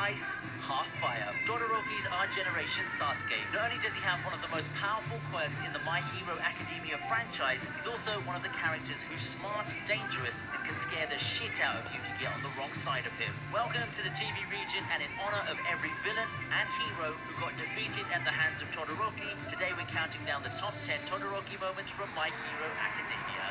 ice, half fire. Todoroki's our generation Sasuke. Not only does he have one of the most powerful quirks in the My Hero Academia franchise, he's also one of the characters who's smart, dangerous, and can scare the shit out of you if you get on the wrong side of him. Welcome to the TV region, and in honor of every villain and hero who got defeated at the hands of Todoroki, today we're counting down the top 10 Todoroki moments from My Hero Academia.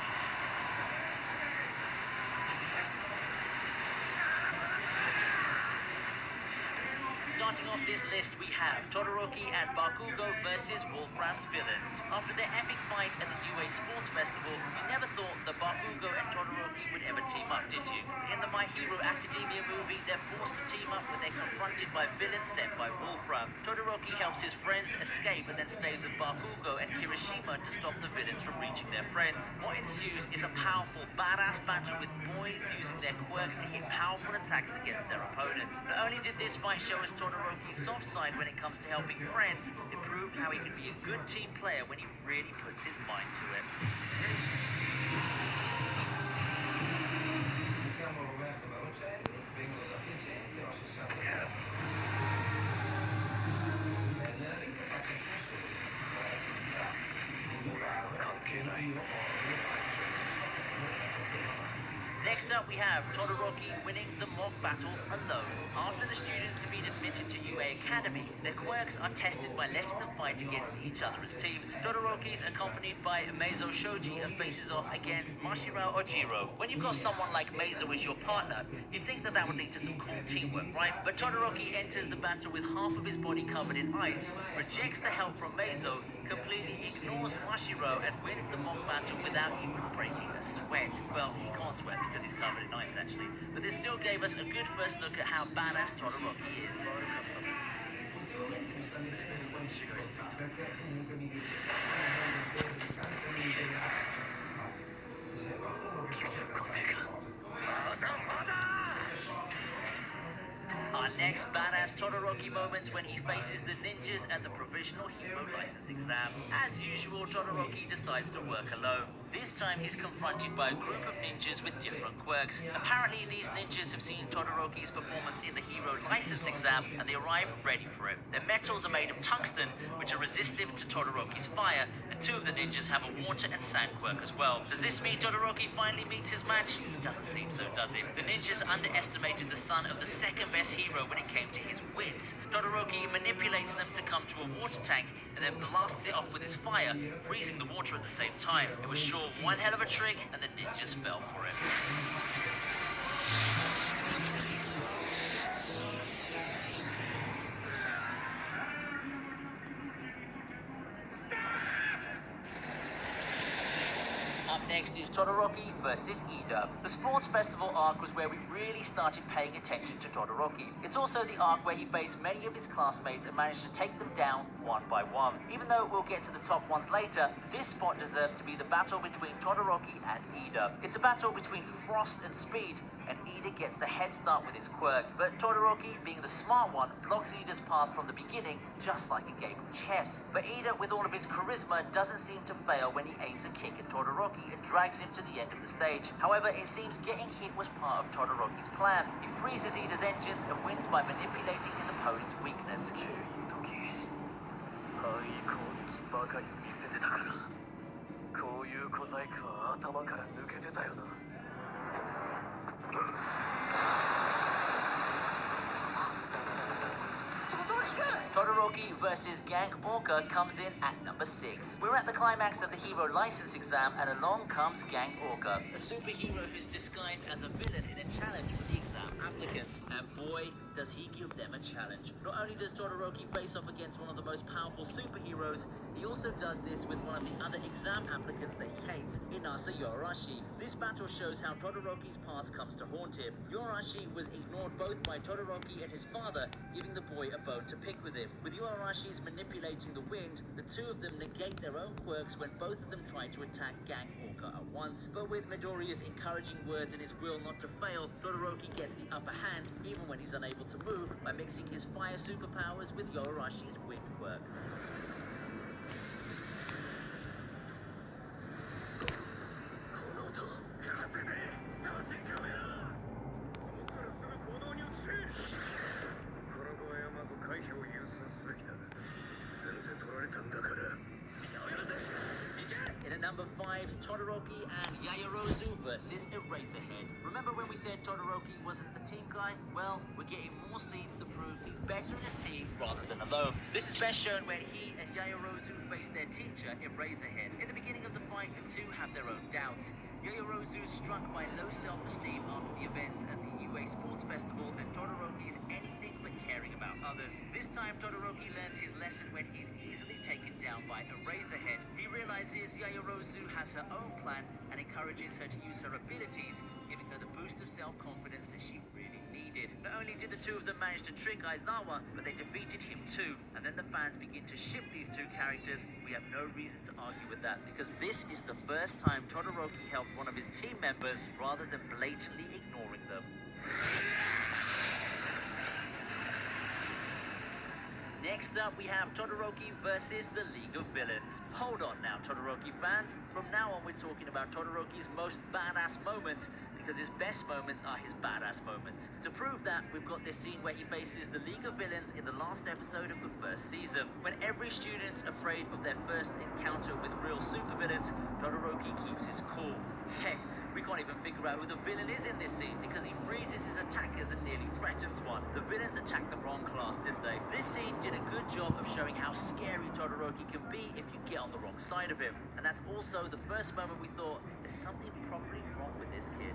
Starting off this list, we have Todoroki and Bakugo versus Wolfram's villains. After their epic fight at the UA Sports Festival, you never thought that Bakugo and Todoroki would ever team up, did you? In the My Hero Academia movie, they're forced to team up when they're confronted by villains sent by Wolfram. Todoroki helps his friends escape and then stays with Bakugo and Kirishima to stop the villains from reaching their friends. What ensues is a powerful, badass battle with boys using their quirks to hit powerful attacks against their opponents. Not only did this fight show us Todoroki's soft side when it comes to helping friends, it proved how he can be a good team player when he really puts his mind to it. Next up, we have Todoroki winning the mock battles alone. After the students have been admitted to UA Academy, their quirks are tested by letting them fight against each other as teams. Todoroki's accompanied by Meizo Shoji and faces off against Mashiro Ojiro. When you've got someone like Meizo as your partner, you'd think that would lead to some cool teamwork, right? But Todoroki enters the battle with half of his body covered in ice, rejects the help from Meizo, completely ignores Mashiro, and wins the mock battle without even breaking a sweat. Well, he can't sweat because he's covered in ice, actually. But this still gave us a good first look at how badass Todoroki is. Our next badass Todoroki moments when he faces the ninjas at the Provisional Hero License exam. As usual, Todoroki decides to work alone. This time he's confronted by a group of ninjas with different quirks. Apparently these ninjas have seen Todoroki's performance in the Hero License exam and they arrive ready for it. Their metals are made of tungsten, which are resistive to Todoroki's fire, and two of the ninjas have a water and sand quirk as well. Does this mean Todoroki finally meets his match? Doesn't seem so, does it? The ninjas underestimated the son of the second best hero when it came to his wits. Todoroki manipulates them to come to a water tank and then blasts it off with his fire, freezing the water at the same time. It was sure one hell of a trick, and the ninjas fell for it. Next is Todoroki versus Ida. The sports festival arc was where we really started paying attention to Todoroki. It's also the arc where he faced many of his classmates and managed to take them down one by one. Even though we'll get to the top ones later, this spot deserves to be the battle between Todoroki and Ida. It's a battle between frost and speed, and Ida gets the head start with his quirk. But Todoroki, being the smart one, blocks Ida's path from the beginning, just like a game of chess. But Ida, with all of his charisma, doesn't seem to fail when he aims a kick at Todoroki and drags him to the end of the stage. However, it seems getting hit was part of Todoroki's plan. He freezes Ida's engines and wins by manipulating his opponent's weakness. Todoroki versus Gang Orca comes in at number 6. We're at the climax of the Hero License exam, and along comes Gang Orca, a superhero who's disguised as a villain in a challenge for the exam applicants. And boy, does he give them a challenge. Not only does Todoroki face off against one of the most powerful superheroes, he also does this with one of the other exam applicants that he hates, Inasa Yorashi. This battle shows how Todoroki's past comes to haunt him. Yorashi was ignored both by Todoroki and his father, giving the boy a bone to pick with him. With Yorashi's manipulating the wind, the two of them negate their own quirks when both of them try to attack Gang Orca at once. But with Midoriya's encouraging words and his will not to fail, Todoroki gets the upper hand even when he's unable to move by mixing his fire superpowers with Yorashi's wind quirk. arrives Todoroki and Yaoyorozu versus Eraserhead. Remember when we said Todoroki wasn't the team guy? Well, we're getting more scenes to prove he's better in a team rather than alone. This is best shown when he and Yaoyorozu face their teacher, Eraserhead. In the beginning of the fight, the two have their own doubts. Yaoyorozu is struck by low self-esteem after the events at the UA Sports Festival, and Todoroki is anything but caring about others. This time, Todoroki learns his lesson when he's easily taken down by Eraserhead. He realizes Yaoyorozu has her own plan and encourages her to use her abilities, giving her the boost of self-confidence that she really needed. Not only did the two of them manage to trick Aizawa, but they defeated him too. And then the fans begin to ship these two characters. We have no reason to argue with that, because this is the first time Todoroki helped one of his team members rather than blatantly ignoring them. Next up, we have Todoroki versus the League of Villains. Hold on now, Todoroki fans. From now on, we're talking about Todoroki's most badass moments, because his best moments are his badass moments. To prove that, we've got this scene where he faces the League of Villains in the last episode of the first season. When every student's afraid of their first encounter with real supervillains, Todoroki keeps his cool. Heck, we can't even figure out who the villain is in this scene, because he freezes his attackers and nearly threatens one. The villains attacked the wrong class, didn't they? This scene did a good job of showing how scary Todoroki can be if you get on the wrong side of him. And that's also the first moment we thought, there's something probably wrong with this kid.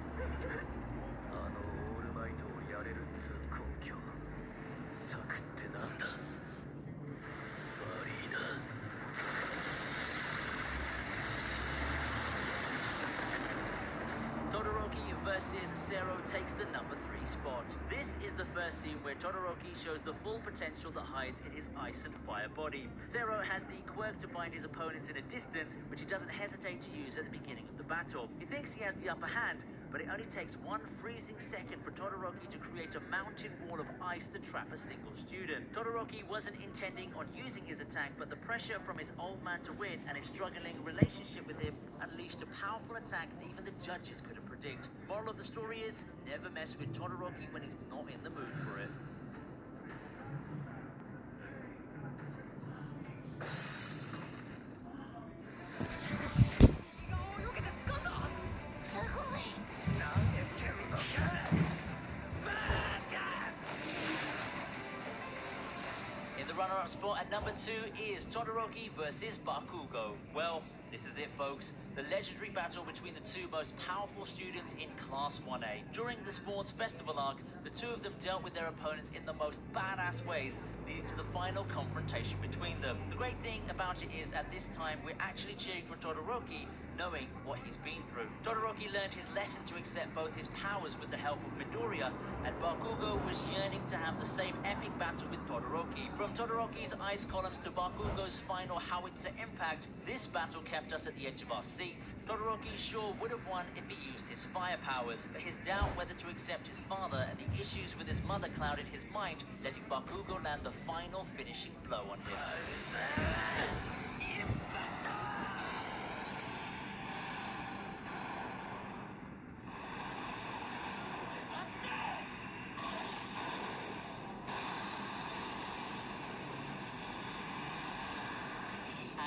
Todoroki versus Zero takes the number 3 spot. This is the first scene where Todoroki shows the full potential that hides in his ice and fire body. Zero has the quirk to bind his opponents in a distance, which he doesn't hesitate to use at the beginning of the battle. He thinks he has the upper hand, but it only takes one freezing second for Todoroki to create a mountain wall of ice to trap a single student. Todoroki wasn't intending on using his attack, but the pressure from his old man to win and his struggling relationship with him unleashed a powerful attack that even the judges couldn't predict. Moral of the story is, never mess with Todoroki when he's not in the mood for it. In the runner-up spot at number 2 is Todoroki versus Bakugo. Well, this is it, folks. The legendary battle between the two most powerful students in Class 1A. During the sports festival arc, the two of them dealt with their opponents in the most badass ways, leading to the final confrontation between them. The great thing about it is, at this time, we're actually cheering for Todoroki, knowing what he's been through. Todoroki learned his lesson to accept both his powers with the help of Midoriya, and Bakugo was yearning to have the same epic battle with Todoroki. From Todoroki's ice columns to Bakugo's final howitzer impact, this battle kept us at the edge of our seats. Todoroki sure would have won if he used his fire powers, but his doubt whether to accept his father and the issues with his mother clouded his mind, letting Bakugo land the final finishing blow on him.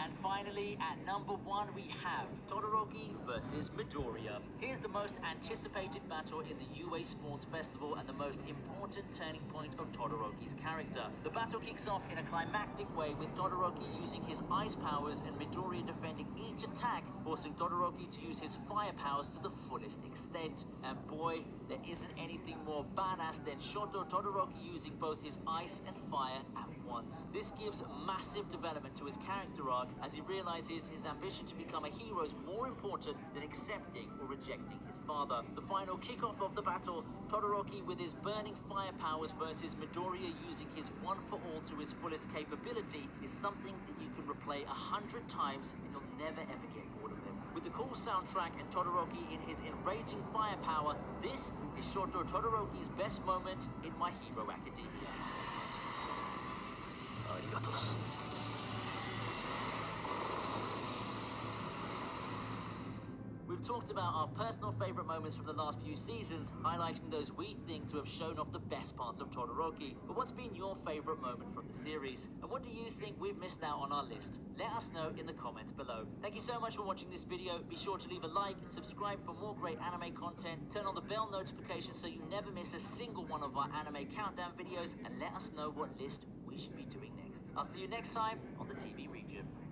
And finally, at number 1, we have Todoroki versus Midoriya. Here's the most anticipated battle in the UA Sports Festival and the most important turning point of Todoroki's character. The battle kicks off in a climactic way with Todoroki using his ice powers and Midoriya defending each attack, forcing Todoroki to use his fire powers to the fullest extent. And boy, there isn't anything more badass than Shoto Todoroki using both his ice and fire at once. This gives massive development to his character arc, as he realizes his ambition to become a hero is more important than accepting or rejecting his father. The final kickoff of the battle, Todoroki with his burning fire powers versus Midoriya using his one-for-all to his fullest capability, is something that you can replay 100 times and you'll never ever get bored of him. With the cool soundtrack and Todoroki in his enraging firepower, this is Shoto Todoroki's best moment in My Hero Academia. We've talked about our personal favorite moments from the last few seasons, highlighting those we think to have shown off the best parts of Todoroki. But what's been your favorite moment from the series? And what do you think we've missed out on our list? Let us know in the comments below. Thank you so much for watching this video. Be sure to leave a like, subscribe for more great anime content, turn on the bell notification so you never miss a single one of our anime countdown videos, and let us know what list we should be doing next. I'll see you next time on the TV Region.